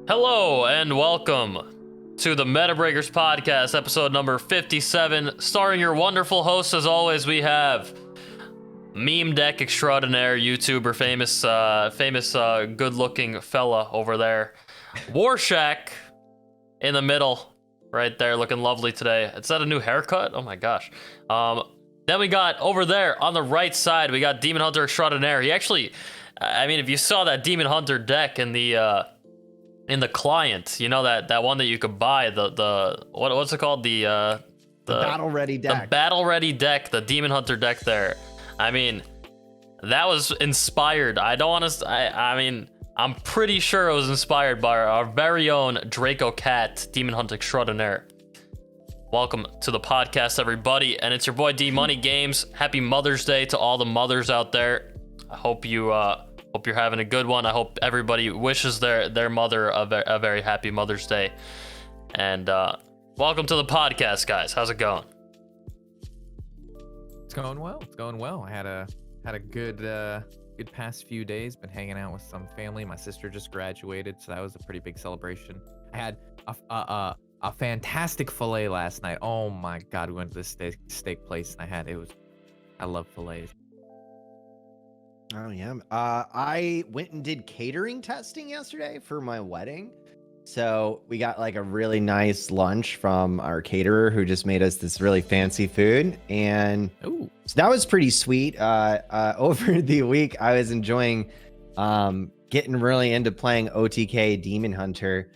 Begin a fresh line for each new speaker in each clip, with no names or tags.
Hello and welcome to the Metabreakers Podcast, episode number 57. Starring your wonderful hosts, as always, we have meme deck extraordinaire, YouTuber, famous, good-looking fella over there, Warshack in the middle, right there, looking lovely today. Is that a new haircut? Oh my gosh. Then we got over there on the right side, we got Demon Hunter extraordinaire. He actually, I mean, if you saw that Demon Hunter deck in the client, you know, that one that you could buy, what's it called, the
battle ready deck,
the Demon Hunter deck there. I mean, that was inspired. I mean, I'm pretty sure it was inspired by our very own DracoCatt, Demon Hunter extraordinaire. Welcome to the podcast, everybody, and it's your boy DmoneyGames. Happy Mother's Day to all the mothers out there. I hope you're having a good one. I hope everybody wishes their mother a very happy Mother's Day. And welcome to the podcast, guys. How's it going?
It's going well. I had a good past few days. Been hanging out with some family. My sister just graduated, so that was a pretty big celebration. I had a fantastic fillet last night. Oh my god, we went to this steak place and I love fillets.
Oh yeah. I went and did catering testing yesterday for my wedding. So we got like a really nice lunch from our caterer who just made us this really fancy food. And so that was pretty sweet. Over the week, I was enjoying getting really into playing OTK Demon Hunter.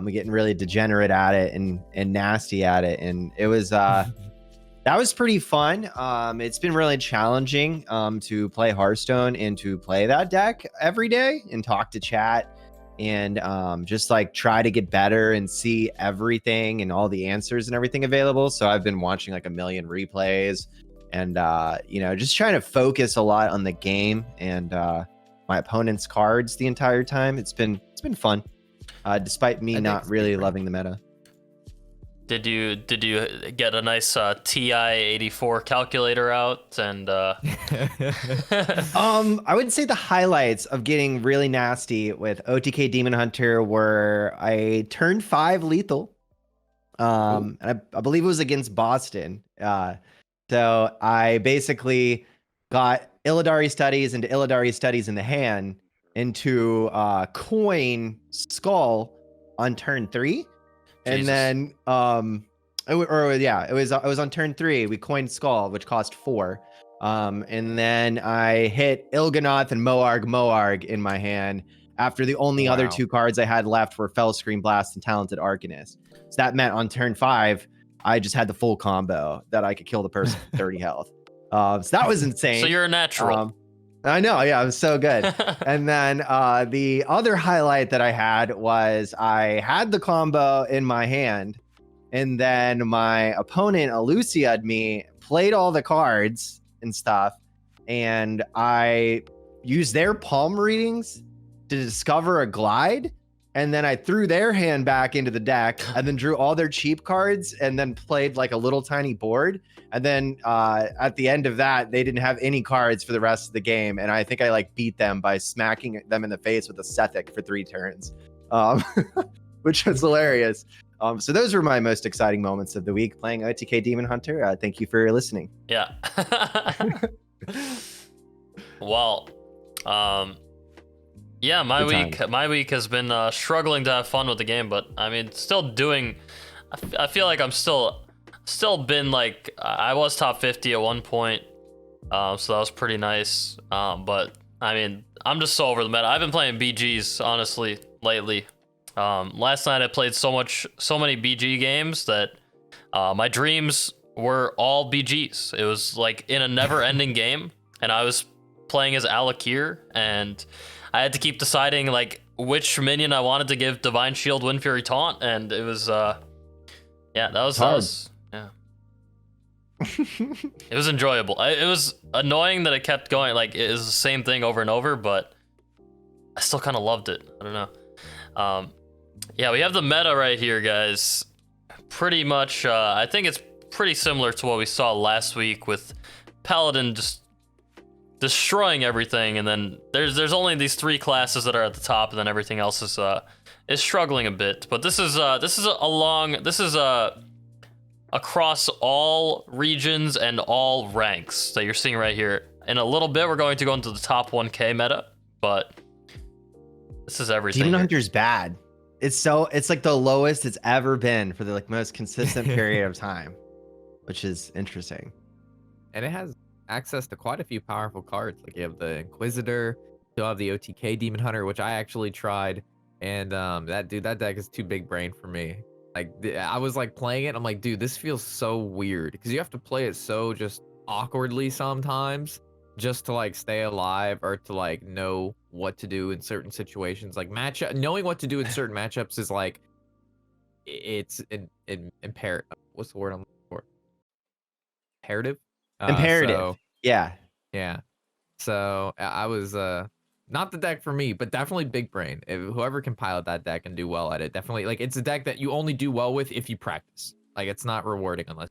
Getting really degenerate at it and nasty at it. And it was that was pretty fun. It's been really challenging to play Hearthstone and to play that deck every day and talk to chat and just like try to get better and see everything and all the answers and everything available. So I've been watching like a million replays and just trying to focus a lot on the game and my opponent's cards the entire time. It's been fun, despite me not really loving the meta.
Did you get a nice TI-84 calculator out and
I would say the highlights of getting really nasty with OTK Demon Hunter were I turned 5 lethal. And I believe it was against Boston. So I basically got Illidari Studies into Illidari Studies in the hand into coin Skull on turn 3. And then, it was on turn 3. We coined Skull, which cost 4. And then I hit Il'gynoth and Moarg in my hand after the only other 2 cards I had left were Fellscream Blast and Talented Arcanist. So that meant on turn 5, I just had the full combo that I could kill the person with 30 health. So that was insane.
So you're a natural.
I know, yeah, it was so good. And then the other highlight that I had was I had the combo in my hand, and then my opponent Elusia'd me, played all the cards and stuff, and I used their palm readings to discover a glide, and then I threw their hand back into the deck, and then drew all their cheap cards, and then played like a little tiny board. And then at the end of that, they didn't have any cards for the rest of the game. And I think I like beat them by smacking them in the face with a Sethic for 3 turns, which was hilarious. So those were my most exciting moments of the week playing OTK Demon Hunter. Thank you for listening.
Yeah. Well, yeah, my week has been struggling to have fun with the game, but I mean, still doing. I feel like I'm still been like I was top 50 at one point, so that was pretty nice. But I mean, I'm just so over the meta. I've been playing BGs honestly lately. Last night I played so many BG games that my dreams were all BGs. It was like in a never-ending game, and I was playing as Alakir, and I had to keep deciding like which minion I wanted to give Divine Shield, Wind Fury, Taunt, and it was that was it was enjoyable. It was annoying that it kept going. Like it was the same thing over and over, but I still kind of loved it. I don't know. Yeah, we have the meta right here, guys. Pretty much, I think it's pretty similar to what we saw last week with Paladin just destroying everything, and then there's only these 3 classes that are at the top, and then everything else is struggling a bit. But this is across all regions and all ranks that you're seeing right here. In a little bit, we're going to go into the top 1K meta, but this is everything.
Demon Hunter's bad. It's like the lowest it's ever been for the like most consistent period of time, which is interesting.
And it has access to quite a few powerful cards. Like you have the Inquisitor, you have the OTK Demon Hunter, which I actually tried, and that deck is too big brain for me. Like I was like playing it, I'm like, dude, this feels so weird because you have to play it so just awkwardly sometimes just to like stay alive or to like know what to do in certain situations. Like knowing what to do in certain matchups is like it's imperative. What's the word I'm looking for? Imperative.
Imperative. Yeah.
So I was not the deck for me, but definitely big brain. Whoever can pilot that deck and do well at it, definitely like it's a deck that you only do well with if you practice. Like it's not rewarding unless.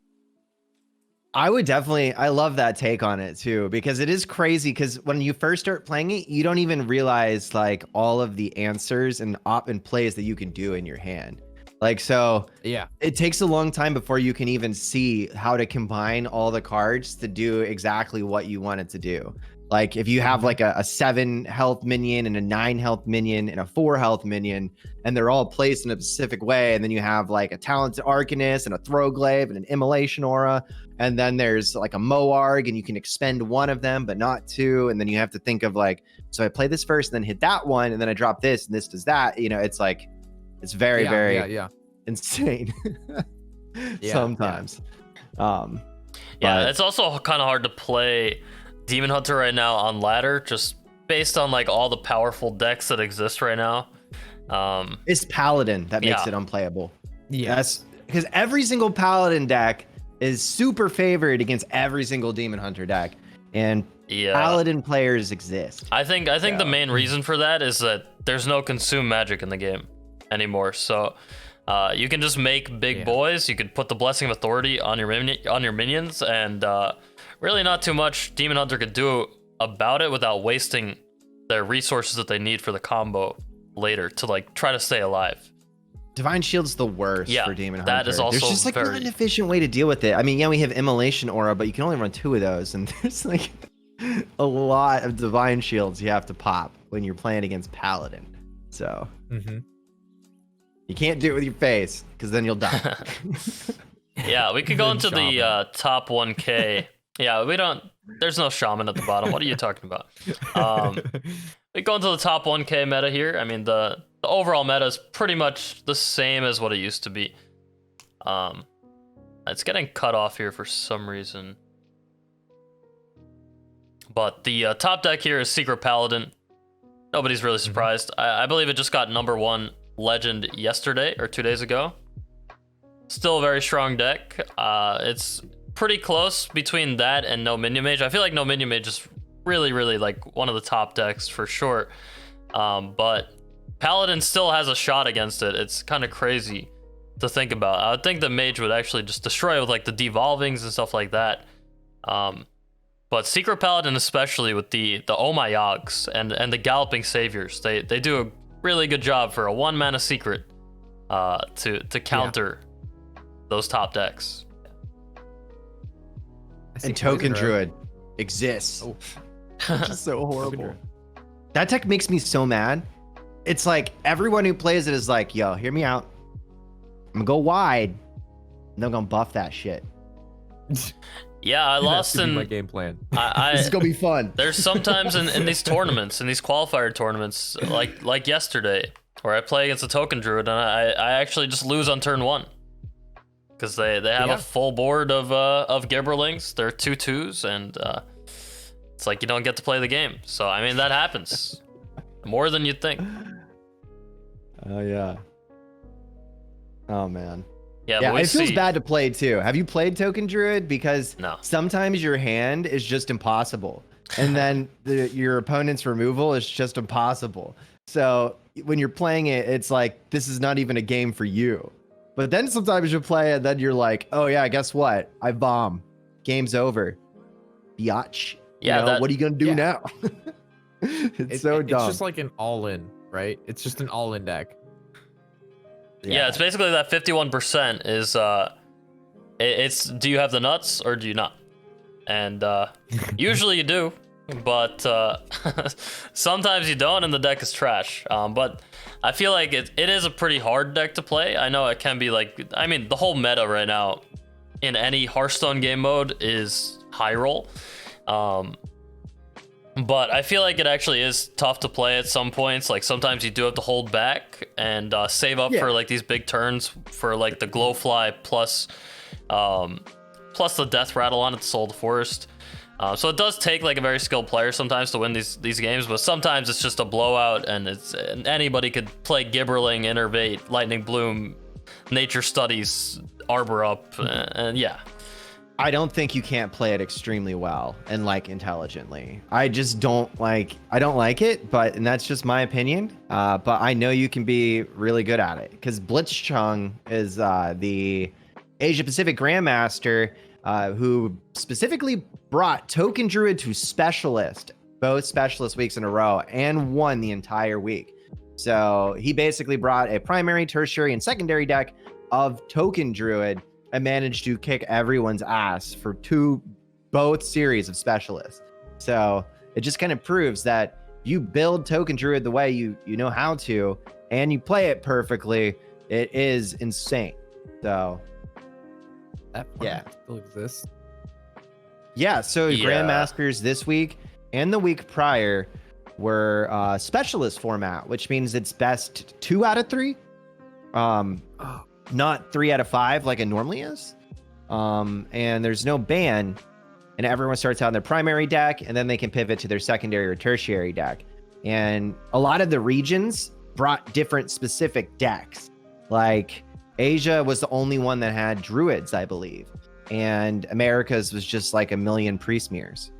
I love that take on it too, because it is crazy. Because when you first start playing it, you don't even realize like all of the answers and plays that you can do in your hand. Like, so
yeah,
it takes a long time before you can even see how to combine all the cards to do exactly what you want it to do. Like if you have like a 7 health minion and a 9 health minion and a 4 health minion, and they're all placed in a specific way, and then you have like a talented Arcanist and a Throwglaive and an Immolation Aura, and then there's like a Moarg, and you can expend 1 of them but not 2, and then you have to think of like, so I play this first and then hit that one, and then I drop this and this does that. You know, it's like it's very insane sometimes.
It's also kind of hard to play Demon Hunter right now on ladder, just based on like all the powerful decks that exist right now.
It's Paladin that makes it unplayable.
Yes,
because every single Paladin deck is super favored against every single Demon Hunter deck, and Paladin players exist.
I think the main reason for that is that there's no consume magic in the game anymore. So you can just make big boys. You could put the Blessing of Authority on your minions, and really not too much Demon Hunter could do about it without wasting their resources that they need for the combo later to like try to stay alive.
Divine Shield's the worst for Demon Hunter.
That is also
there's just like not an efficient way to deal with it. I mean, we have Immolation Aura, but you can only run 2 of those, and there's like a lot of Divine Shields you have to pop when you're playing against Paladin. So you can't do it with your face because then you'll die.
We could go into the top 1K. There's no shaman at the bottom. What are you talking about? We go into the top 1K meta here. I mean, the overall meta is pretty much the same as what it used to be. It's getting cut off here for some reason. But the top deck here is Secret Paladin. Nobody's really surprised. I believe it just got #1 legend yesterday or 2 days ago. Still a very strong deck. It's pretty close between that and No Minion Mage. I feel like No Minion Mage is really, really like one of the top decks for sure. But Paladin still has a shot against it. It's kind of crazy to think about. I would think the Mage would actually just destroy it with like the devolvings and stuff like that. But Secret Paladin, especially with the Oh My Yogs and the Galloping Saviors, they do a really good job for a 1-mana secret to counter those top decks.
And Token Druid exists. Which is so horrible. That deck makes me so mad. It's like everyone who plays it is like, yo, hear me out. I'm gonna go wide, and they're gonna buff that shit.
I lost in
my game plan.
This is gonna be fun.
There's sometimes in these tournaments, in these qualifier tournaments, like yesterday, where I play against a Token Druid and I actually just lose on turn 1. Because they have a full board of Gibberlings. They're 2/2s, and it's like you don't get to play the game. So I mean that happens more than you'd think.
Oh yeah. Oh man.
Yeah,
it feels bad to play too. Have you played Token Druid? Because sometimes your hand is just impossible, and then your opponent's removal is just impossible. So when you're playing it, it's like this is not even a game for you. But then sometimes you play and then you're like, oh yeah, guess what? I bomb. Game's over. Biatch.
Yeah,
You know, what are you gonna do
yeah.
now? It's so dumb.
It's just like an all-in, right? It's just an all-in deck.
Yeah, it's basically that 51% is it's do you have the nuts or do you not? And usually you do, but sometimes you don't, and the deck is trash. But I feel like it is a pretty hard deck to play. I know it can be like, I mean, the whole meta right now in any Hearthstone game mode is high roll. But I feel like it actually is tough to play at some points. Like sometimes you do have to hold back and save up for like these big turns for like the Glowfly plus the Death Rattle on it, the Soul of the Forest. So it does take like a very skilled player sometimes to win these games, but sometimes it's just a blowout, and anybody could play Gibberling, Innervate, Lightning Bloom, Nature Studies, Arbor Up, and yeah.
I don't think you can't play it extremely well and like intelligently. I just don't like it, and that's just my opinion. But I know you can be really good at it because Blitzchung is the Asia Pacific Grandmaster who specifically brought Token Druid to Specialist, both Specialist weeks in a row, and won the entire week. So he basically brought a primary, tertiary, and secondary deck of Token Druid and managed to kick everyone's ass for both series of Specialists. So it just kind of proves that you build Token Druid the way you know how to, and you play it perfectly. It is insane. So
That still exists.
yeah, so Grandmasters this week and the week prior were Specialist format, which means it's best 2 out of 3. Not 3 out of 5 like it normally is. And there's no ban, and everyone starts out in their primary deck, and then they can pivot to their secondary or tertiary deck. And a lot of the regions brought different specific decks. Like Asia was the only one that had Druids, I believe. And Americas was just like a million Priest Mirrors.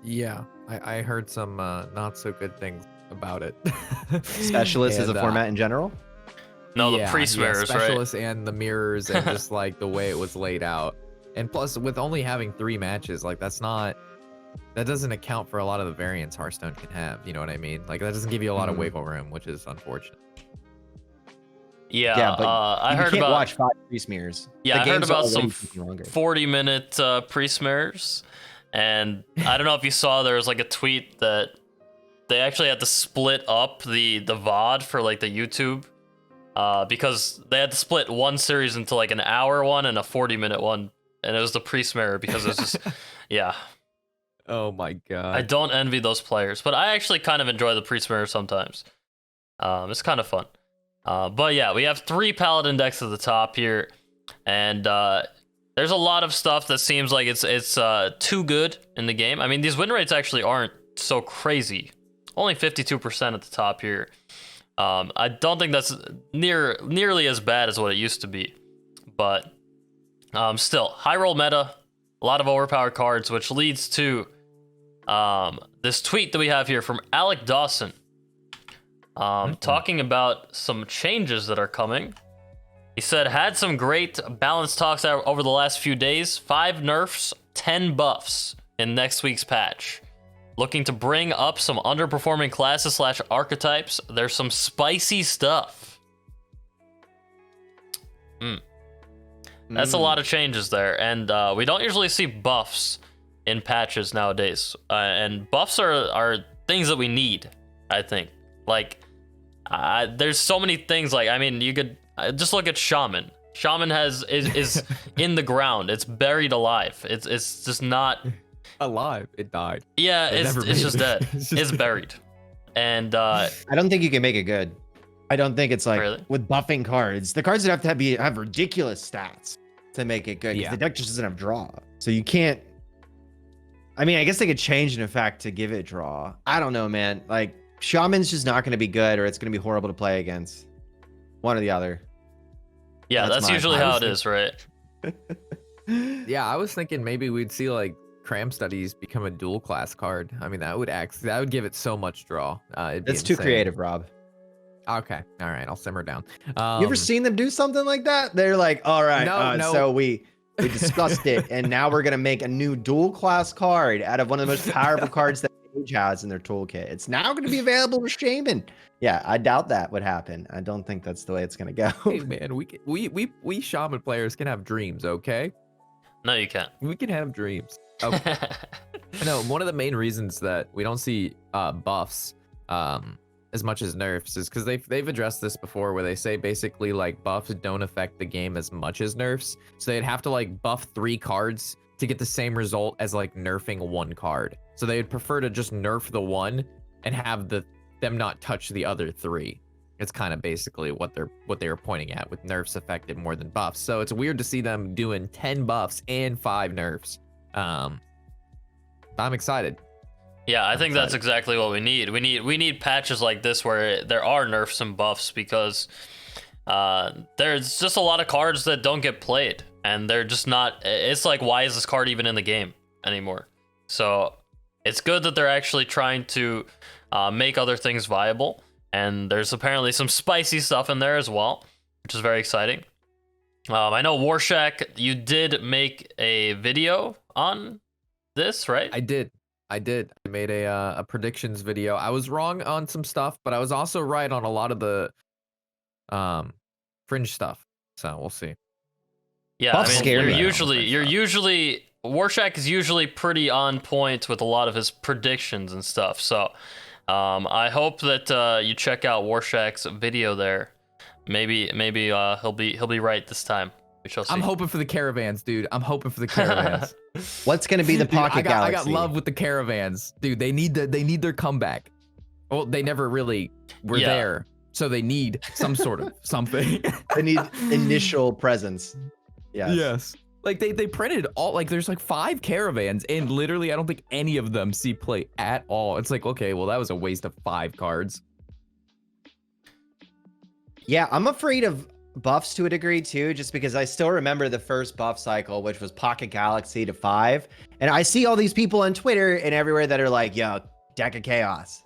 Yeah, I heard some not so good things about it.
Specialist as a format in general?
No, the Priest Mirrors,
Specialists and the mirrors and just like the way it was laid out. And plus, with only having 3 matches, like that doesn't account for a lot of the variants Hearthstone can have. You know what I mean? Like that doesn't give you a lot of wiggle room, which is unfortunate.
Yeah,
but
I
you
heard
can't
about
watch 5 Priest Mirrors.
Yeah,
The
I heard
game's
about
already
some
taking longer.
40-minute Priest Mirrors, and I don't know if you saw, there was like a tweet that they actually had to split up the VOD for like the YouTube, because they had to split one series into like an hour one and a 40-minute one, and it was the Priest Mirror because it's just yeah.
Oh my god.
I don't envy those players, but I actually kind of enjoy the Priest Mirror sometimes. It's kind of fun. But yeah, we have 3 Paladin decks at the top here, and there's a lot of stuff that seems like it's too good in the game. I mean, these win rates actually aren't so crazy. Only 52% at the top here. I don't think that's nearly as bad as what it used to be, but still, high roll meta, a lot of overpowered cards, which leads to this tweet that we have here from Alec Dawson. Talking about some changes that are coming. He said, had some great balanced talks over the last few days. 5 nerfs, 10 buffs in next week's patch. Looking to bring up some underperforming classes / archetypes. There's some spicy stuff. That's a lot of changes there. And we don't usually see buffs in patches nowadays. And buffs are things that we need, I think. Like, there's so many things. Like, I mean, you could just look at Shaman. Shaman is in the ground. It's buried alive. It's just not
alive. It died.
Yeah, it's just dead. It's buried. And
I don't think you can make it good. I don't think it's like
Really?
with buffing cards. The cards would have to have ridiculous stats to make it good. 'Cause
Yeah.
the deck just doesn't have draw, so you can't. I mean, I guess they could change an effect to give it draw. I don't know, man. Like, Shaman's just not going to be good, or it's going to be horrible to play against. One or the other.
yeah, that's
my-
usually
I
how
was
it is, right?
Yeah, I was thinking maybe we'd see like Cram Studies become a dual class card. I mean, that would give it so much draw. It'd be
It's too
insane.
creative, Rob.
Okay, all right, I'll simmer down.
You ever seen them do something like that? They're like, all right,
No.
so we We discussed it, and now we're gonna make a new dual class card out of one of the most powerful cards that Mage has in their toolkit. It's now going to be available to Shaman. Yeah, I doubt that would happen. I don't think that's the way it's gonna go.
Hey man, we shaman players can have dreams, okay?
No, you can't.
We can have dreams. Okay. No, one of the main reasons that we don't see buffs as much as nerfs is because they've addressed this before, where they say basically like buffs don't affect the game as much as nerfs, so they'd have to like buff 3 cards to get the same result as like nerfing 1 card. So they'd prefer to just nerf the 1 and have them not touch the other 3. It's kind of basically what they were pointing at, with nerfs affected more than buffs. So it's weird to see them doing 10 buffs and 5 nerfs. I'm excited.
Yeah, I think that's exactly what we need. We need patches like this where there are nerfs and buffs, because there's just a lot of cards that don't get played, and they're just not. It's like, why is this card even in the game anymore? So it's good that they're actually trying to make other things viable, and there's apparently some spicy stuff in there as well, which is very exciting. I know Warshack, you did make a video on this, right?
I did. I made a predictions video. I was wrong on some stuff, but I was also right on a lot of the fringe stuff. So we'll see.
Yeah,
Buffs
I mean,
scare me.
you're usually Warshack is usually pretty on point with a lot of his predictions and stuff. So I hope that you check out Warshack's video there. Maybe he'll be right this time. We shall see.
I'm hoping for the caravans, dude. I'm hoping for the caravans.
What's going to be the Pocket Galaxy?
I got love with the caravans, dude. They need their comeback. Well, they never really were there, so they need some sort of something.
They need initial presence.
Yes. Like they printed all, like there's like 5 caravans, and literally I don't think any of them see play at all. It's like, okay, well that was a waste of 5 cards.
Yeah, I'm afraid of buffs to a degree too, just because I still remember the first buff cycle, which was Pocket Galaxy to 5, and I see all these people on Twitter and everywhere that are like, yo, deck of chaos,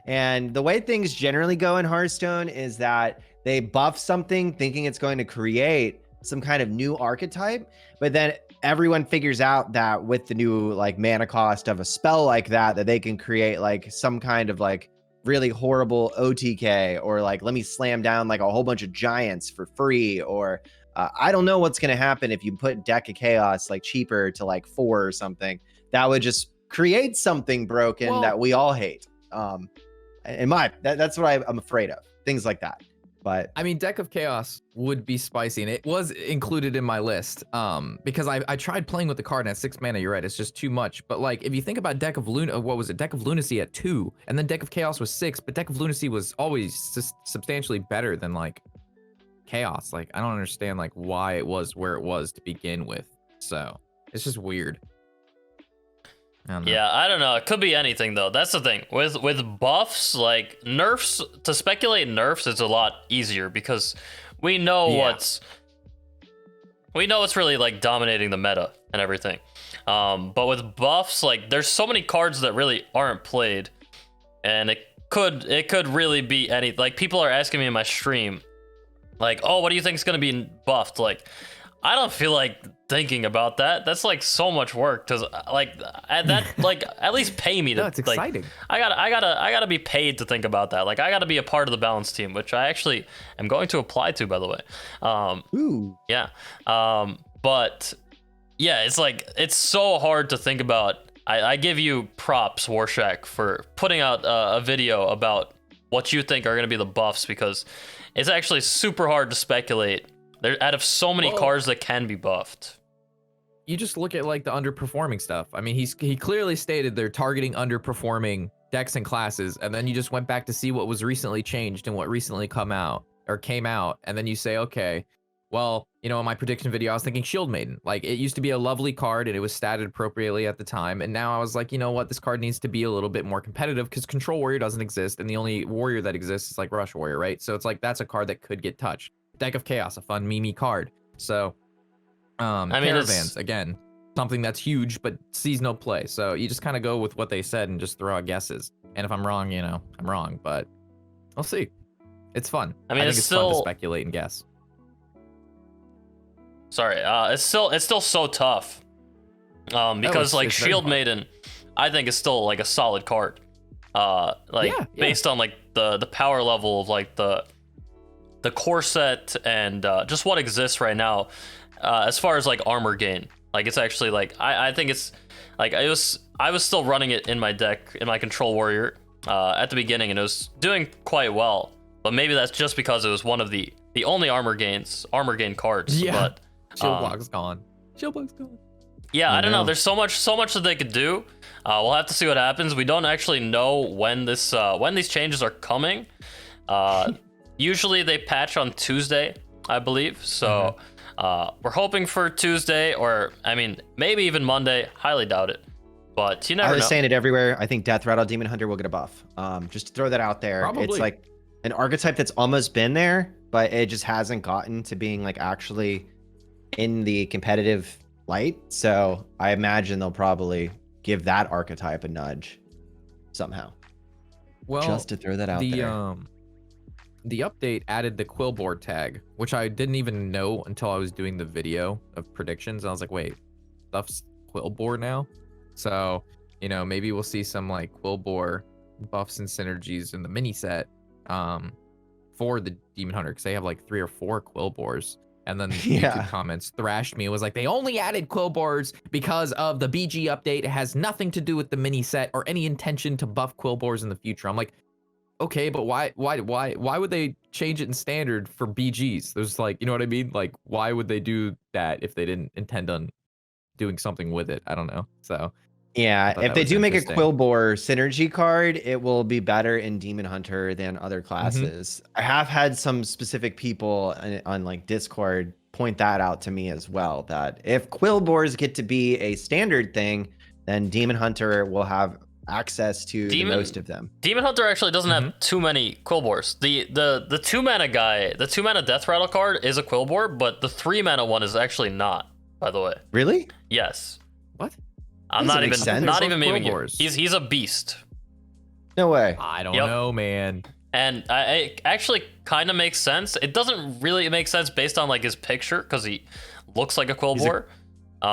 and the way things generally go in Hearthstone is that they buff something thinking it's going to create some kind of new archetype, but then everyone figures out that with the new like mana cost of a spell like that they can create like some kind of like really horrible OTK, or like, let me slam down like a whole bunch of giants for free, or I don't know what's going to happen if you put Deck of Chaos like cheaper to like 4 or something. That would just create something broken that we all hate. That's what I'm afraid of, things like that. But
I mean, Deck of Chaos would be spicy, and it was included in my list because I tried playing with the card, and at 6 mana, you're right, it's just too much. But like, if you think about Deck of Deck of Lunacy at 2, and then Deck of Chaos was 6, but Deck of Lunacy was always substantially better than like Chaos. Like, I don't understand like why it was where it was to begin with. So it's just weird.
Yeah, I don't know. It could be anything though. That's the thing with buffs, like nerfs. To speculate nerfs is a lot easier because we know what's really like dominating the meta and everything. But with buffs, like there's so many cards that really aren't played, and it could really be any. Like, people are asking me in my stream, like, oh, what do you think is gonna be buffed? Like, I don't feel like thinking about that. That's like so much work to like at least pay me to.
No, it's exciting.
Like, I gotta be paid to think about that. Like, I gotta be a part of the balance team, which I actually am going to apply to, by the way.
Ooh.
Yeah. But yeah, it's like, it's so hard to think about. I give you props, Warshack, for putting out a video about what you think are gonna be the buffs, because it's actually super hard to speculate. They're out of so many cards that can be buffed.
You just look at like the underperforming stuff. I mean, he clearly stated they're targeting underperforming decks and classes, and then you just went back to see what was recently changed and what recently came out, and then you say, okay, well, you know, in my prediction video, I was thinking Shield Maiden. Like, it used to be a lovely card and it was statted appropriately at the time, and now I was like, you know what, this card needs to be a little bit more competitive because Control Warrior doesn't exist, and the only warrior that exists is like Rush Warrior, right? So it's like, that's a card that could get touched. Deck of Chaos, a fun meme card. So I mean, Caravans, again, something that's huge but sees no play. So you just kind of go with what they said and just throw out guesses. And if I'm wrong, you know, I'm wrong, but we'll see. It's fun.
I mean,
think it's
still
fun to speculate and guess.
Sorry. It's still so tough. Because like
it's very
Shield
fun.
Maiden, I think is still like a solid card. Based on like the power level of like the core set and just what exists right now, as far as like armor gain. Like it's actually like I think it's like I was still running it in my deck in my Control Warrior at the beginning, and it was doing quite well. But maybe that's just because it was one of the only armor gain cards.
Yeah.
But
Shield block's gone. Shield block's gone.
yeah, I don't know.
know.
There's so much that they could do. We'll have to see what happens. We don't actually know when these changes are coming. Usually they patch on Tuesday, I believe. So we're hoping for Tuesday, or I mean, maybe even Monday. Highly doubt it, but you never
I was
know.
saying it everywhere. I think Death Rattle Demon Hunter will get a buff. Just to throw that out there.
Probably.
It's like an archetype that's almost been there, but it just hasn't gotten to being like actually in the competitive light. So I imagine they'll probably give that archetype a nudge somehow.
Well,
Just to throw that out there.
The update added the Quillboard tag, which I didn't even know until I was doing the video of predictions. I was like, wait, stuff's Quillboard now? So, maybe we'll see some like Quillboard buffs and synergies in the mini set for the Demon Hunter, because they have like 3 or 4 Quillboards. And then the YouTube comments thrashed me. It was like, they only added Quillboards because of the BG update. It has nothing to do with the mini set or any intention to buff Quillboards in the future. I'm like, okay, but why would they change it in standard for BGs? There's like, you know what I mean? Like, why would they do that if they didn't intend on doing something with it? I don't know. So
Yeah,
thought
if
that
they
was
do make a
interesting.
Quillboar synergy card, it will be better in Demon Hunter than other classes. I have had some specific people on like Discord point that out to me as well, that if Quillboars get to be a standard thing, then Demon Hunter will have access to the most of them.
Demon Hunter actually doesn't have too many Quillboars. The 2-mana guy, the 2-mana Death Rattle card is a Quillboar, but the 3-mana one is actually not, by the way.
Really?
Yes.
what?
I'm
Doesn't
not
make
even
sense.
not
There's
even
no
memeing you.
Quillboars.
He's a beast.
No way.
I don't
Yep.
know, man.
And it actually kind of makes sense. It doesn't really make sense based on like his picture, because he looks like a Quillboar.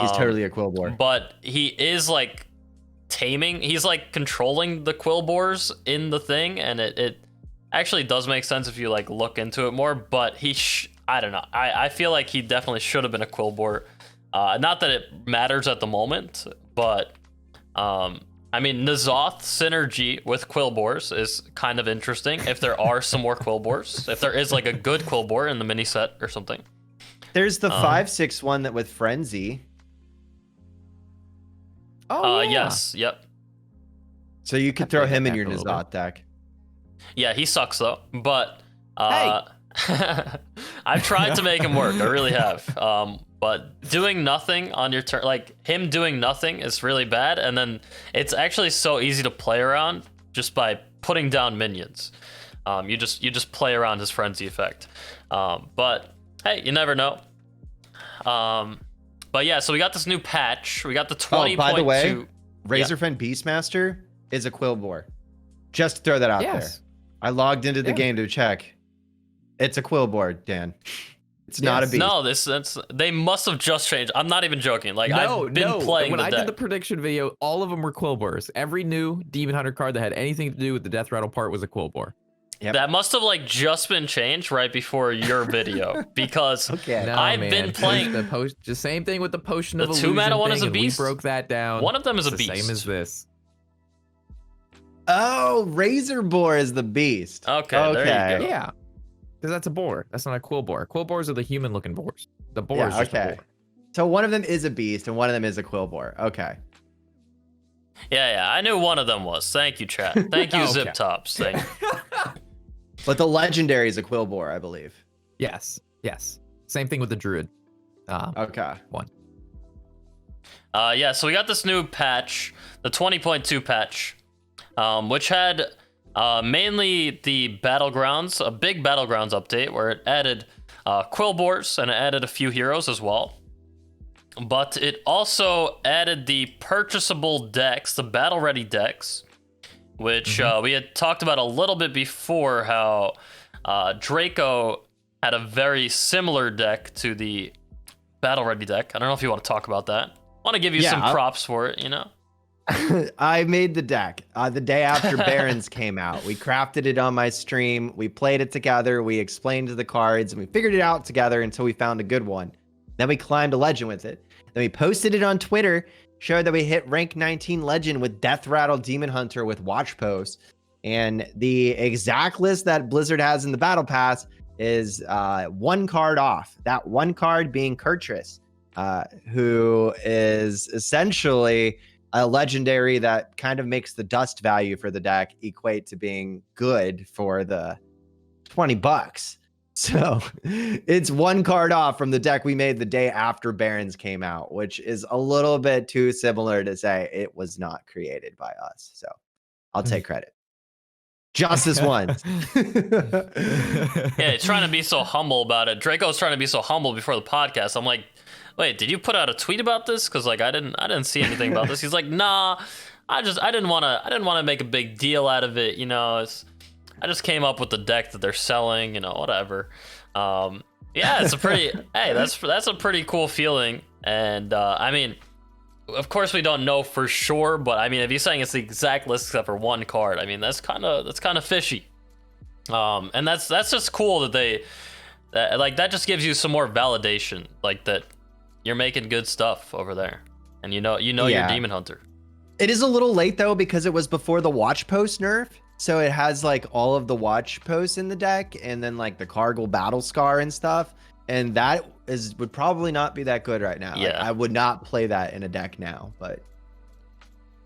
He's totally a Quillboar.
But he is like taming. He's like controlling the Quillboars in the thing, and it actually does make sense if you like look into it more. But I don't know. I feel like he definitely should have been a Quillboar. Not that it matters at the moment, but I mean, N'Zoth synergy with Quillboars is kind of interesting. If there are some more Quillboars, if there is like a good Quillboar in the mini set or something.
There's the 5/6 one that with Frenzy.
Oh, yeah.
Yes, yep.
So you could
I
throw
played that
him in
deck
your
a little
N'Zoth deck.
Yeah, he sucks though. But I've tried to make him work. I really have. But doing nothing on your turn, like him doing nothing, is really bad. And then it's actually so easy to play around just by putting down minions. You just play around his frenzy effect. But hey, you never know. But yeah, so we got this new patch. We got the 20.2.
Oh, by the way, Razorfen Beastmaster is a Quillboar. Just to throw that out there.
Yes.
I logged into the
Yeah.
game to check. It's a Quillboar, Dan. It's not a beast.
No, they must have just changed. I'm not even joking. Like I've been playing
When
the
I
deck.
did the prediction video, all of them were Quillboars. Every new Demon Hunter card that had anything to do with the Death Rattle part was a Quillboar.
Yep.
That must have like just been changed right before your video, because
Okay.
No,
I've
man.
been playing.
The same thing with the Potion
The
of Illusion
2-mana one
thing,
is a
and
beast.
We broke that down.
One of them is
It's
a
the
beast.
Same as this.
Oh, Razorboar is the beast.
Okay,
Okay.
there you go.
Yeah, because that's a boar. That's not a Quillboar. Quillboars are the human-looking boars. The boar
Yeah,
is just a
okay.
boar.
So one of them is a beast and one of them is a Quillboar. Okay.
Yeah, I knew one of them was. Thank you, chat. Thank you,
Okay.
Zip Tops. Thank you.
But the legendary is a Quillboar, I believe.
Yes. Same thing with the Druid.
Okay.
Yeah, so we got this new patch, the 20.2 patch, which had mainly the Battlegrounds, a big Battlegrounds update where it added Quillboars and it added a few heroes as well. But it also added the purchasable decks, the battle-ready decks, which we had talked about a little bit before, how Draco had a very similar deck to the battle ready deck. I don't know if you want to talk about that. Want to give you some props for it, you know?
I made the deck the day after Barons came out. We crafted it on my stream. We played it together. We explained the cards and we figured it out together until we found a good one. Then we climbed a legend with it. Then we posted it on Twitter, showed that we hit rank 19 legend with Death Rattle Demon Hunter with Watch Post. And the exact list that Blizzard has in the Battle Pass is one card off. That one card being Kurtrus, who is essentially a legendary that kind of makes the dust value for the deck equate to being good for the $20. So it's one card off from the deck we made the day after Barons came out, which is a little bit too similar to say it was not created by us. So I'll take credit. Just this once.
Yeah, trying to be so humble about it. Draco's trying to be so humble before the podcast. I'm like, wait, did you put out a tweet about this? Because like I didn't see anything about this. He's like, nah, I didn't want to make a big deal out of it. You know, I just came up with the deck that they're selling. You know, whatever. Yeah, it's a pretty. Hey, that's a pretty cool feeling. And I mean, of course we don't know for sure, but I mean, if you're saying it's the exact list except for one card, I mean that's kind of fishy. And that's just cool that that just gives you some more validation, like that you're making good stuff over there, and you know your Demon Hunter.
It is a little late though because it was before the Watch Post nerf, so it has like all of the Watch Posts in the deck, and then like the Cargill Battle Scar and stuff, and that would probably not be that good right now.
Yeah,
like, I would not play that in a deck now, but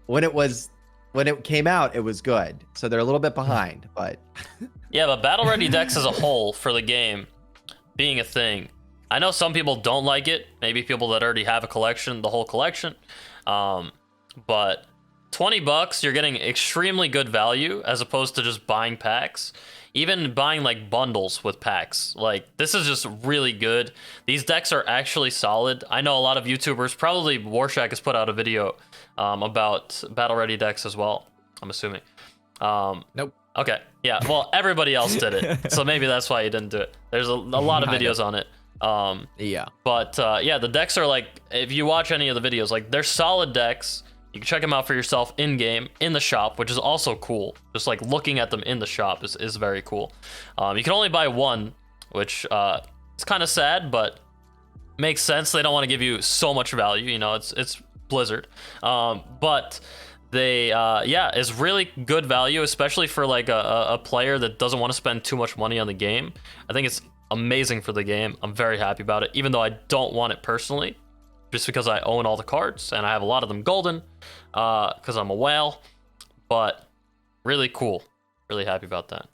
when it came out, it was good. So they're a little bit behind, but
yeah, but battle ready decks as a whole for the game being a thing. I know some people don't like it. Maybe people that already have a collection, the whole collection. But $20, you're getting extremely good value as opposed to just buying packs. Even buying like bundles with packs. Like this is just really good. These decks are actually solid. I know a lot of YouTubers, probably Warshack has put out a video about battle ready decks as well, I'm assuming.
Nope.
Okay. Yeah. Well, everybody else did it. So maybe that's why you didn't do it. There's a lot of videos on it.
Yeah.
But yeah, the decks are like, if you watch any of the videos, like they're solid decks. You can check them out for yourself in game, in the shop, which is also cool. Just like looking at them in the shop is very cool. You can only buy one, which is kind of sad, but makes sense. They don't want to give you so much value. You know, it's Blizzard. But they, yeah, it's really good value, especially for like a player that doesn't want to spend too much money on the game. I think it's amazing for the game. I'm very happy about it, even though I don't want it personally, just because I own all the cards and I have a lot of them golden, because I'm a whale. But really cool. Really happy about that.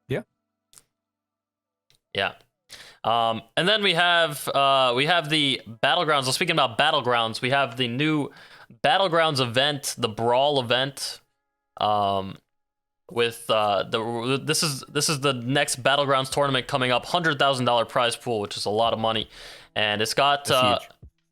Yeah.
Yeah. And then we have the Battlegrounds. So speaking about Battlegrounds, we have the new Battlegrounds event, the Brawl Event. With this is the next Battlegrounds tournament coming up, $100,000 prize pool, which is a lot of money, and it's got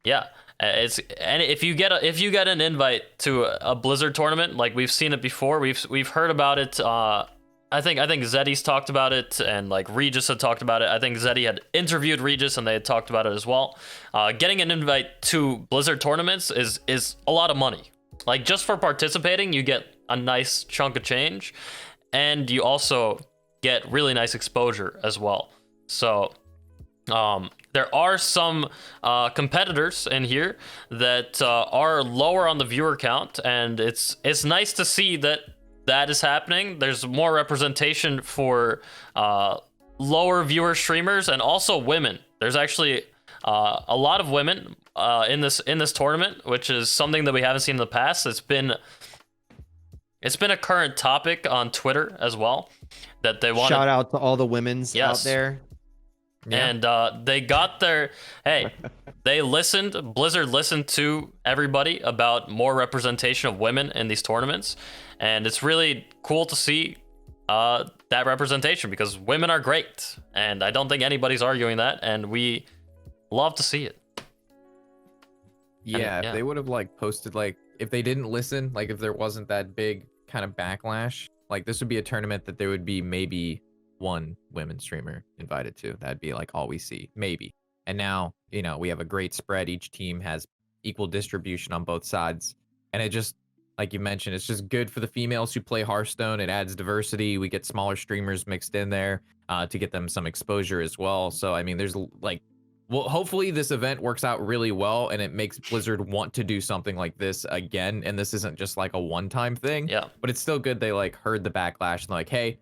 yeah, and if you get an invite to a Blizzard tournament, like we've seen it before, we've heard about it. I think Zeddy's talked about it, and like Regis had talked about it. I think Zeddy had interviewed Regis, and they had talked about it as well. Getting an invite to Blizzard tournaments is a lot of money. Like just for participating, you get a nice chunk of change, and you also get really nice exposure as well. So there are some competitors in here that are lower on the viewer count, and it's nice to see that is happening. There's more representation for lower viewer streamers and also women. There's actually a lot of women in this tournament, which is something that we haven't seen in the past. It's been a current topic on Twitter as well, that they want.
Shout out to all the women's out there.
Yeah. And they got their, hey, Blizzard listened to everybody about more representation of women in these tournaments. And it's really cool to see that representation, because women are great. And I don't think anybody's arguing that. And we love to see it.
Yeah, if they would have like posted, like if they didn't listen, like if there wasn't that big kind of backlash, like this would be a tournament that there would be maybe one women streamer invited to. That'd be like all we see, maybe. And now, we have a great spread. Each team has equal distribution on both sides. And it just, like you mentioned, it's just good for the females who play Hearthstone. It adds diversity. We get smaller streamers mixed in there to get them some exposure as well. So, I mean, there's like, well, hopefully this event works out really well and it makes Blizzard want to do something like this again. And this isn't just like a one-time thing.
Yeah.
But it's still good they like heard the backlash and like, hey,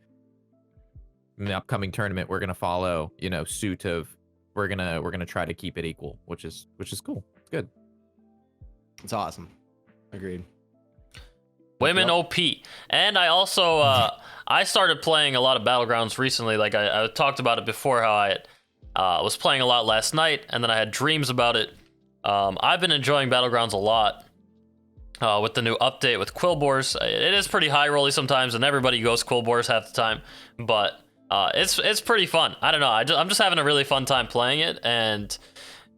in the upcoming tournament, we're gonna follow, suit of we're gonna try to keep it equal, which is cool. It's good.
It's awesome. Agreed.
Women
Yep.
OP. And I also I started playing a lot of Battlegrounds recently. Like I talked about it before, how I was playing a lot last night, and then I had dreams about it. I've been enjoying Battlegrounds a lot with the new update with Quillboards. It is pretty high rolly sometimes, and everybody goes Quillboards half the time, but it's pretty fun. I don't know. I'm just having a really fun time playing it, and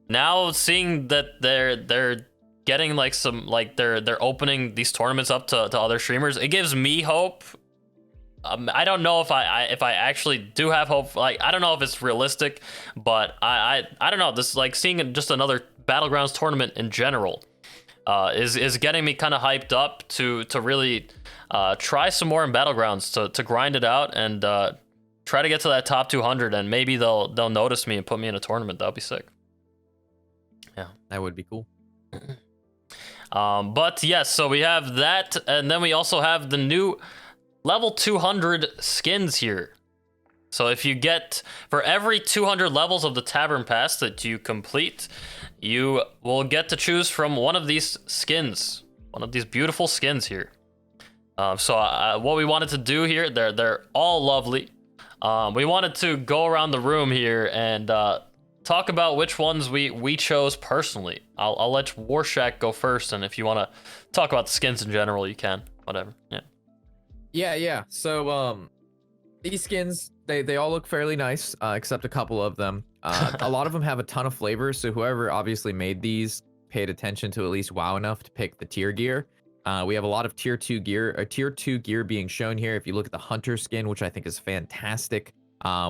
now seeing that they're getting like some, like they're opening these tournaments up to other streamers, it gives me hope. I don't know if I actually do have hope. Like, I don't know if it's realistic, but I don't know. This, like, seeing just another Battlegrounds tournament in general is getting me kind of hyped up to really try some more in Battlegrounds, to grind it out and try to get to that top 200, and maybe they'll notice me and put me in a tournament. That'll be sick. Yeah,
That would be cool.
but yes, so we have that, and then we also have the new level 200 skins here. So if you get, for every 200 levels of the Tavern Pass that you complete, you will get to choose from one of these skins, one of these beautiful skins here. So what we wanted to do here, they're all lovely. We wanted to go around the room here and talk about which ones we chose personally. I'll let Warshack go first, and if you want to talk about the skins in general, you can. Whatever.
Yeah. So these skins, they all look fairly nice, except a couple of them. A lot of them have a ton of flavors, so whoever obviously made these paid attention to at least WoW enough to pick the tier gear. We have a lot of tier 2 gear being shown here. If you look at the Hunter skin, which I think is fantastic,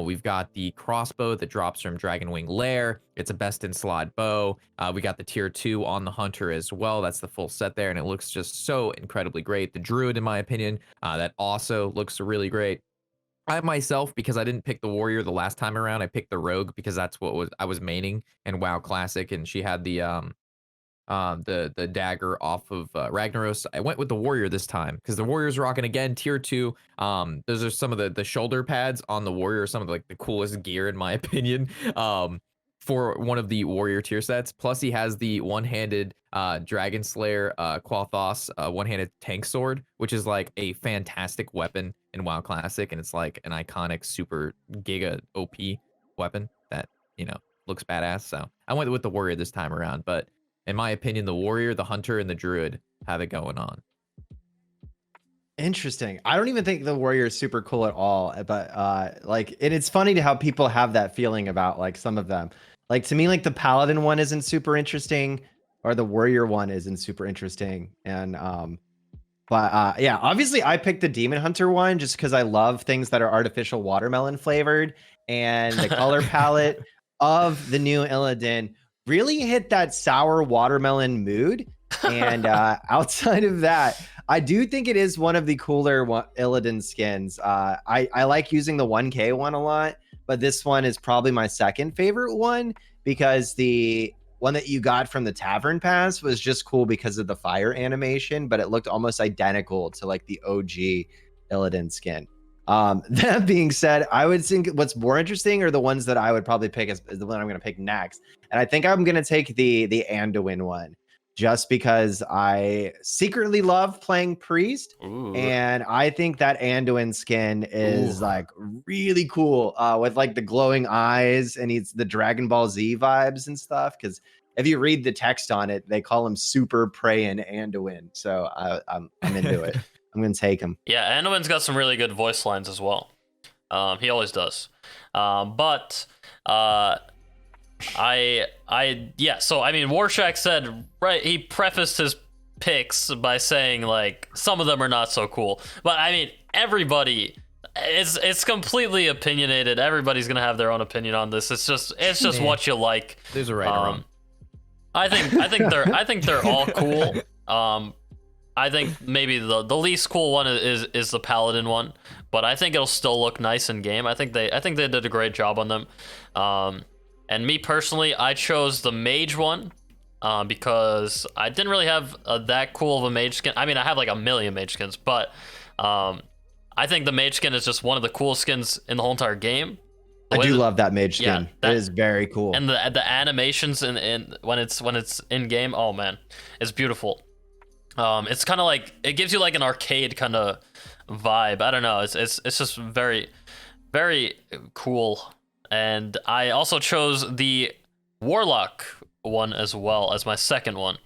we've got the crossbow that drops from Dragonwing Lair. It's a best in slot bow. We got the tier 2 on the Hunter as well. That's the full set there, and it looks just so incredibly great. The Druid, in my opinion, that also looks really great. I myself, because I didn't pick the Warrior the last time around, I picked the Rogue because that's what I was maining in WoW Classic, and she had the dagger off of Ragnaros. I went with the Warrior this time because the Warrior's rocking again tier 2. Those are some of the shoulder pads on the Warrior, some of the coolest gear in my opinion. For one of the Warrior tier sets. Plus he has the one-handed Dragon Slayer Quathos one-handed tank sword, which is like a fantastic weapon in WoW Classic, and it's like an iconic super giga OP weapon that looks badass. So I went with the Warrior this time around, but in my opinion, the Warrior, the Hunter, and the Druid have it going on.
Interesting. I don't even think the Warrior is super cool at all, but and it's funny to how people have that feeling about like some of them. Like to me, like the Paladin one isn't super interesting, or the Warrior one isn't super interesting. And yeah, obviously I picked the Demon Hunter one just because I love things that are artificial watermelon flavored, and the color palette of the new Illidan really hit that sour watermelon mood. And outside of that, I do think it is one of the cooler Illidan skins. I like using the 1K one a lot, but this one is probably my second favorite one because the one that you got from the Tavern Pass was just cool because of the fire animation, but it looked almost identical to like the OG Illidan skin. That being said, I would think what's more interesting are the ones that I would probably pick as the one I'm going to pick next. And I think I'm going to take the Anduin one just because I secretly love playing Priest.
Ooh.
And I think that Anduin skin is like really cool with like the glowing eyes, and he's the Dragon Ball Z vibes and stuff. Because if you read the text on it, they call him Super Praiyan Anduin. So I'm into it. I'm going to take him.
Yeah, Anduin's got some really good voice lines as well. He always does. So I mean, Warshack said, right, he prefaced his picks by saying like some of them are not so cool, but I mean everybody It's completely opinionated. Everybody's gonna have their own opinion on this. It's just what you like.
There's a right or wrong.
I think they're all cool. I think maybe the least cool one is the Paladin one, but I think it'll still look nice in game. I think they did a great job on them. And me personally, I chose the Mage one because I didn't really have that cool of a Mage skin. I mean, I have like a million Mage skins, but I think the Mage skin is just one of the coolest skins in the whole entire game.
I do love that Mage skin.
Yeah,
that is very cool.
And the animations in when it's in game, oh man, it's beautiful. It's kind of like, it gives you like an arcade kind of vibe. I don't know. It's just very, very cool. And I also chose the Warlock one as well as my second one,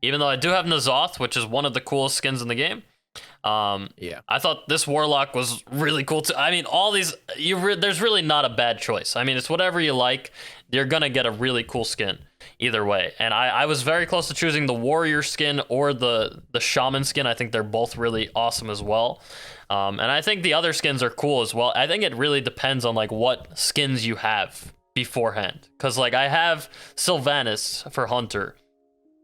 even though I do have N'Zoth, which is one of the coolest skins in the game.
Yeah,
I thought this Warlock was really cool too. I mean, all these, there's really not a bad choice. I mean, it's whatever you like. You're gonna get a really cool skin either way. And I was very close to choosing the Warrior skin or the Shaman skin. I think they're both really awesome as well. And I think the other skins are cool as well. I think it really depends on like what skins you have beforehand. Cause like I have Sylvanas for Hunter.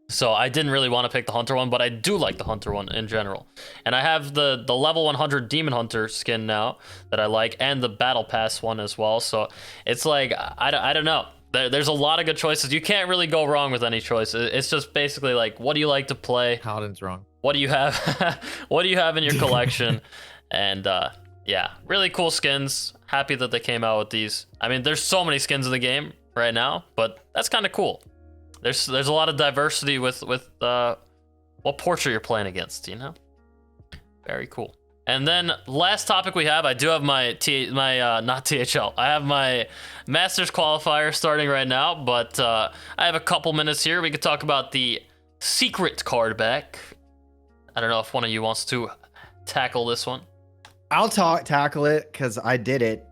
So I didn't really want to pick the Hunter one, but I do like the Hunter one in general. And I have the level 100 Demon Hunter skin now that I like, and the Battle Pass one as well. So it's like, I don't know. There's a lot of good choices. You can't really go wrong with any choice. It's just basically like, what do you like to play?
Paladin's wrong.
What do you have? What do you have in your collection? And yeah, really cool skins. Happy that they came out with these. I mean, there's so many skins in the game right now, but that's kind of cool. There's a lot of diversity with what portrait you're playing against, you know? Very cool. And then last topic we have, I do have my not THL. I have my Masters qualifier starting right now, but I have a couple minutes here. We could talk about the secret card back. I don't know if one of you wants to tackle this one.
I'll tackle it because I did it.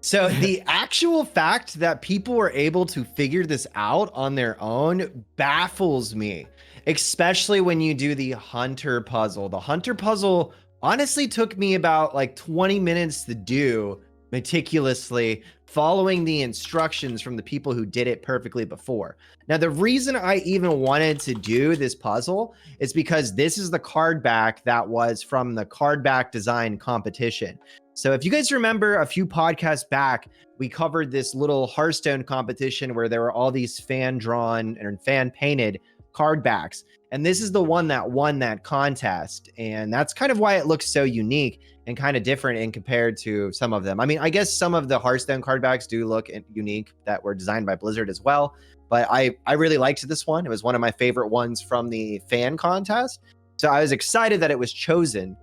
So the actual fact that people were able to figure this out on their own baffles me, especially when you do the Hunter puzzle. The Hunter puzzle honestly took me about like 20 minutes to do meticulously, following the instructions from the people who did it perfectly before. Now, the reason I even wanted to do this puzzle is because this is the card back that was from the card back design competition. So if you guys remember a few podcasts back, we covered this little Hearthstone competition where there were all these fan-drawn and fan-painted card backs. And this is the one that won that contest. And that's kind of why it looks so unique and kind of different in compared to some of them. I mean, I guess some of the Hearthstone card backs do look unique that were designed by Blizzard as well. But I really liked this one. It was one of my favorite ones from the fan contest. So I was excited that it was chosen.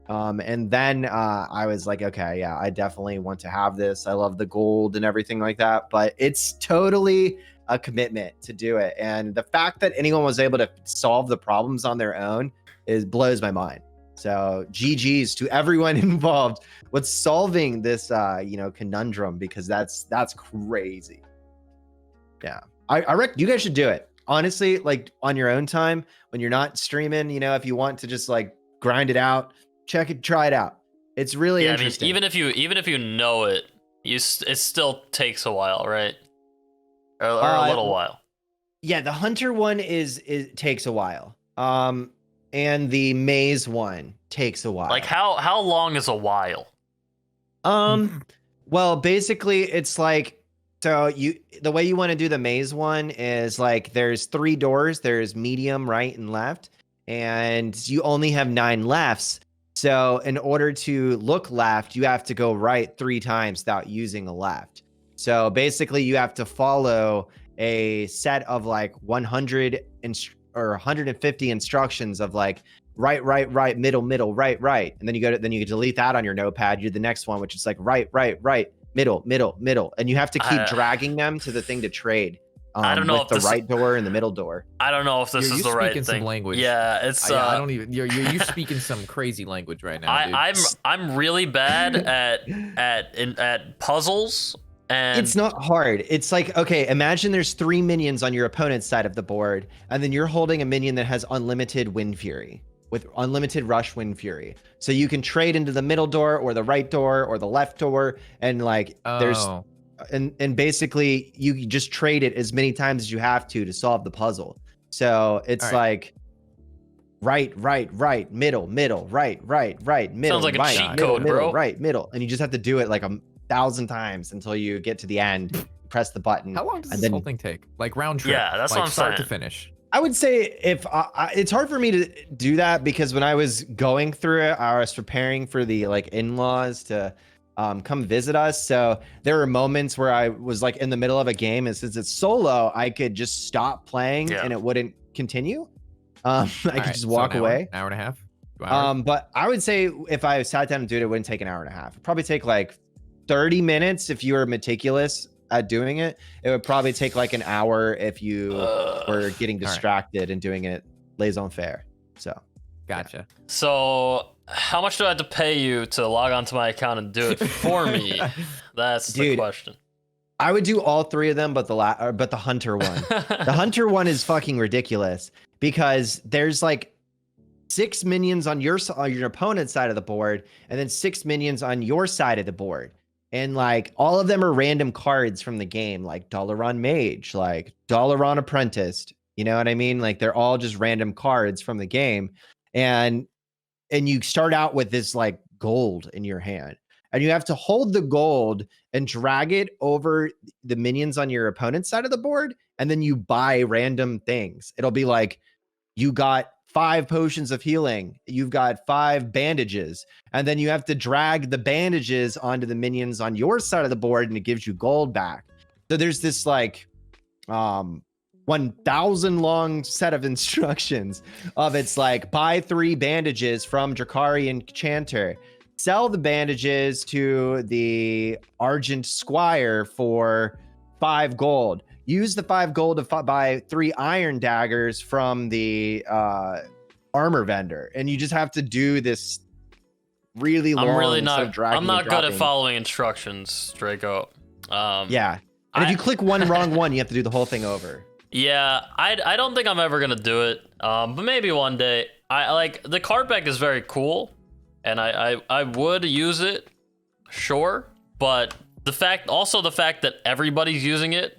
And then I was like, okay, yeah, I definitely want to have this. I love the gold and everything like that. But it's totally a commitment to do it. And the fact that anyone was able to solve the problems on their own blows my mind. So GG's to everyone involved with solving this, conundrum, because that's crazy. Yeah, I reckon you guys should do it. Honestly, like on your own time when you're not streaming, if you want to just like grind it out, try it out. It's really interesting.
I mean, even if you know it, it still takes a while, right? Or a little while.
Yeah, the Hunter one takes a while. And the Maze one takes a while.
Like how long is a while?
Well, basically it's like, so the way you want to do the Maze one is like there's 3 doors, there's medium, right, and left, and you only have 9 lefts. So in order to look left, you have to go right 3 times without using a left. So basically you have to follow a set of like 100 or 150 instructions of like right, middle, right. And then you delete that on your notepad. You do the next one, which is like right, middle. And you have to keep dragging them to the thing to trade.
I don't know
with the right door and the middle door.
I don't know if this is the right thing.
Some language.
Yeah, it's.
I don't even. You're speaking some crazy language right now. Dude.
I'm really bad at puzzles. And
it's not hard. It's like, okay, imagine there's 3 minions on your opponent's side of the board, and then you're holding a minion that has unlimited Wind Fury. with unlimited rush wind fury. So you can trade into the middle door or the right door or the left door, and like there's and basically you just trade it as many times as you have to solve the puzzle. So it's like right, middle, right, middle.
Sounds like
right,
a cheat
middle,
code,
middle,
bro.
right, middle, and you just have to do it like 1,000 times until you get to the end. Press the button.
How long does this whole thing take? Like round trip?
Yeah, that's
like
what I'm
start
saying.
to finish.
I would say if it's hard for me to do that because when I was going through it, I was preparing for the like in-laws to come visit us. So there were moments where I was like in the middle of a game, and since it's solo, I could just stop playing and it wouldn't continue. I could just walk away.
Hour and a half. 2 hours?
But I would say if I sat down and do it, it wouldn't take an hour and a half. It'd probably take like 30 minutes if you were meticulous at doing it. It would probably take like an hour if you were getting distracted and doing it laissez-faire. So
Gotcha.
So how much do I have to pay you to log onto my account and do it for me? That's the question.
I would do all three of them, but the hunter one. The hunter one is fucking ridiculous because there's like 6 minions on your opponent's side of the board, and then 6 minions on your side of the board. And like all of them are random cards from the game, like Dalaran Mage, like Dalaran Apprenticed. You know what I mean? Like they're all just random cards from the game. And you start out with this like gold in your hand. And you have to hold the gold and drag it over the minions on your opponent's side of the board. And then you buy random things. It'll be like, you got 5 potions of healing. You've got 5 bandages. And then you have to drag the bandages onto the minions on your side of the board, and it gives you gold back. So there's this like 1,000 long set of instructions of it's like buy 3 bandages from Drakarian Chanter. Sell the bandages to the Argent Squire for 5 gold. Use the 5 gold to buy 3 iron daggers from the armor vendor, and you just have to do this really long.
I'm not good at following instructions, Draco.
Yeah, and if you click one wrong one, you have to do the whole thing over.
Yeah, I don't think I'm ever gonna do it. But maybe one day. I like the card back is very cool, and I would use it, sure. But the fact that everybody's using it.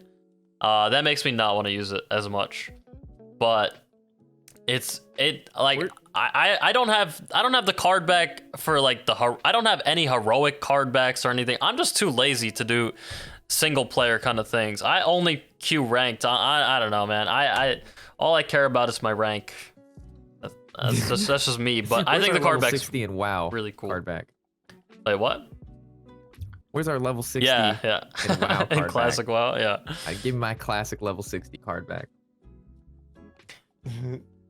That makes me not want to use it as much, but I don't have the card back for like I don't have any heroic card backs or anything. I'm just too lazy to do single player kind of things. I only queue ranked. I don't know, man. I all I care about is my rank. That's just me. But I think the card back's
60 in WoW
really cool.
Card back.
Wait, what?
Where's our level 60
yeah.
in WoW card
in classic
back?
WoW, yeah.
I give me my classic level 60 card back.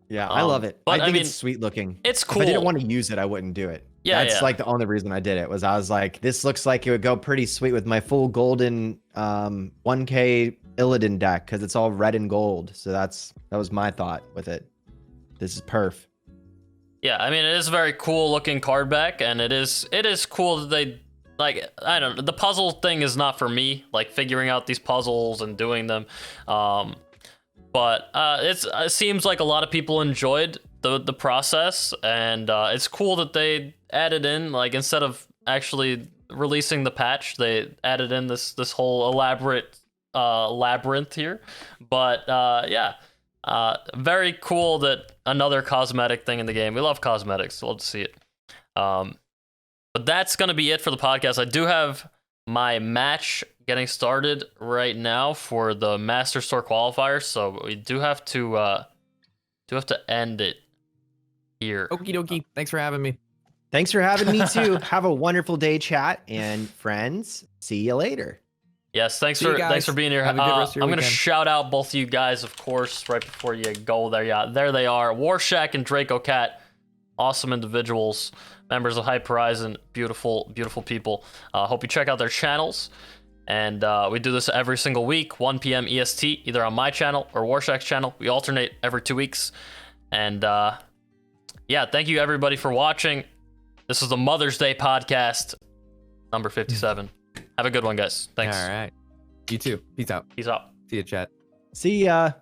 Yeah, I love it.
But
I think it's sweet looking.
It's cool.
If I didn't want to use it, I wouldn't do it.
Yeah,
That's like the only reason I did it was I was like, this looks like it would go pretty sweet with my full golden 1K Illidan deck because it's all red and gold. So that was my thought with it. This is perf.
Yeah, I mean, it is a very cool looking card back, and it is cool that they, like, I don't know, the puzzle thing is not for me, like figuring out these puzzles and doing them. But it seems like a lot of people enjoyed the process, and it's cool that they added in, like, instead of actually releasing the patch, they added in this whole elaborate labyrinth here. But yeah. Very cool that another cosmetic thing in the game. We love cosmetics. Love to see it. But that's going to be it for the podcast. I do have my match getting started right now for the Master Store qualifier, so we do have to end it here.
Okie dokie. Thanks for having me.
Thanks for having me too. Have a wonderful day, chat, and friends. See you later.
Yes, thanks for being here.
Have a good rest of your
I'm going to
weekend.
shout out both of you guys, of course, right before you go there. Yeah, there they are. Warshack and DracoCatt. Awesome individuals, members of Hype Horizon. Beautiful, beautiful people. Hope you check out their channels. And we do this every single week, 1 p.m. EST, either on my channel or Warshack's channel. We alternate every 2 weeks. And yeah, thank you everybody for watching. This is the Mother's Day podcast, number 57. Have a good one, guys. Thanks.
All right. You too. Peace out.
Peace out.
See you, chat.
See ya.